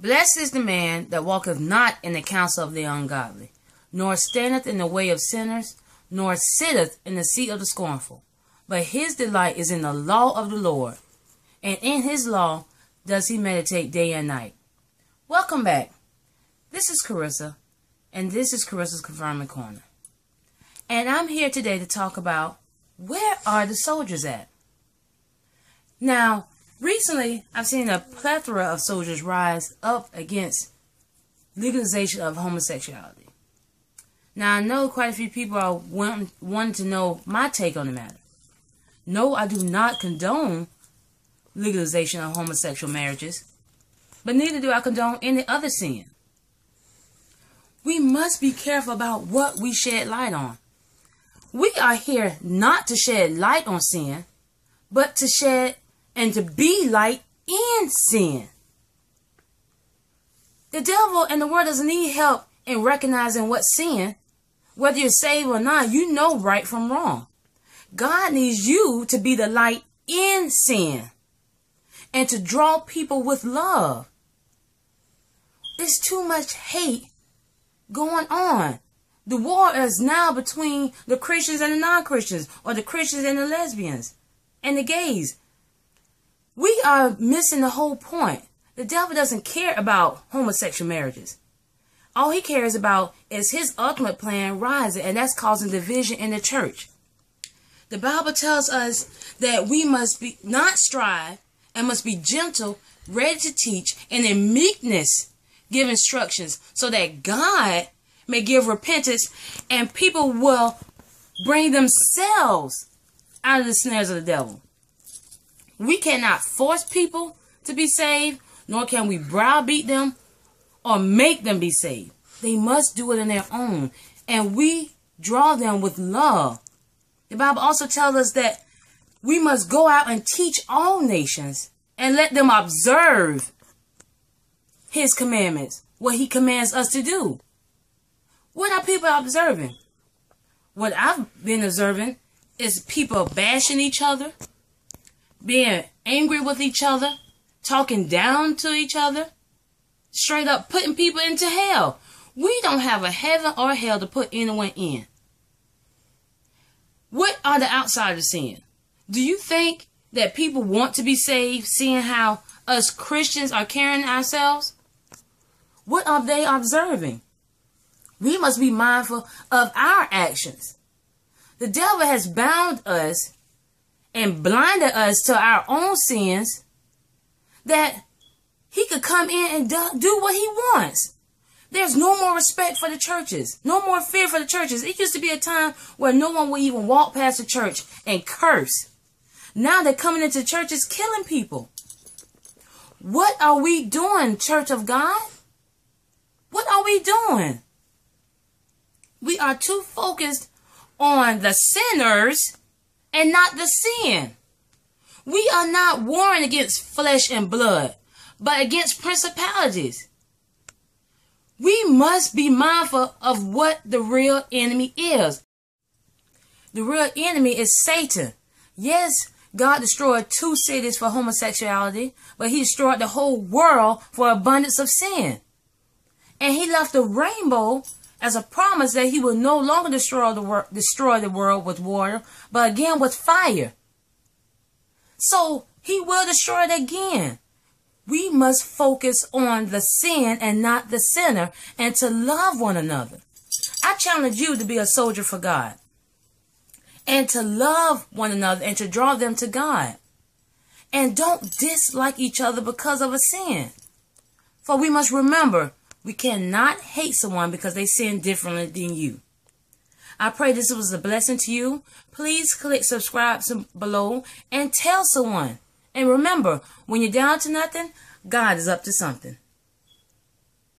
Blessed is the man that walketh not in the counsel of the ungodly, nor standeth in the way of sinners, nor sitteth in the seat of the scornful. But his delight is in the law of the Lord, and in his law does he meditate day and night. Welcome back. This is Carissa, and this is Carissa's Confirming Corner. And I'm here today to talk about, where are the soldiers at? Now, recently, I've seen a plethora of soldiers rise up against legalization of homosexuality. Now, I know quite a few people are wanting to know my take on the matter. No, I do not condone legalization of homosexual marriages, but neither do I condone any other sin. We must be careful about what we shed light on. We are here not to shed light on sin, but to shed and to be light in sin. The devil and the world doesn't need help in recognizing what's sin. Whether you're saved or not, you know right from wrong. God needs you to be the light in sin and to draw people with love. There's too much hate going on. The war is now between the Christians and the non-Christians, or the Christians and the lesbians and the gays. We are missing the whole point. The devil doesn't care about homosexual marriages. All he cares about is his ultimate plan rising, and that's causing division in the church. The Bible tells us that we must be not strive and must be gentle, ready to teach, and in meekness give instructions, so that God may give repentance and people will bring themselves out of the snares of the devil. We cannot force people to be saved, nor can we browbeat them or make them be saved. They must do it on their own, and we draw them with love. The Bible also tells us that we must go out and teach all nations and let them observe his commandments, what he commands us to do. What are people observing? What I've been observing is people bashing each other, being angry with each other, talking down to each other, straight up putting people into hell. We don't have a heaven or hell to put anyone in. What are the outsiders seeing? Do you think that people want to be saved, seeing how us Christians are carrying ourselves? What are they observing? We must be mindful of our actions. The devil has bound us and blinded us to our own sins, that he could come in and do what he wants. There's no more respect for the churches, no more fear for the churches. It used to be a time where no one would even walk past the church and curse. Now they're coming into churches killing people. What are we doing, Church of God? What are we doing? We are too focused on the sinners and not the sin. We are not warring against flesh and blood, but against principalities. We must be mindful of what the real enemy is. The real enemy is Satan. Yes, God destroyed 2 cities for homosexuality, but he destroyed the whole world for abundance of sin. And he left the rainbow as a promise that he will no longer destroy the world with water, but again with fire. So he will destroy it again. We must focus on the sin and not the sinner, and to love one another. I challenge you to be a soldier for God, and to love one another and to draw them to God. And don't dislike each other because of a sin. For we must remember, we cannot hate someone because they sin differently than you. I pray this was a blessing to you. Please click subscribe below and tell someone. And remember, when you're down to nothing, God is up to something.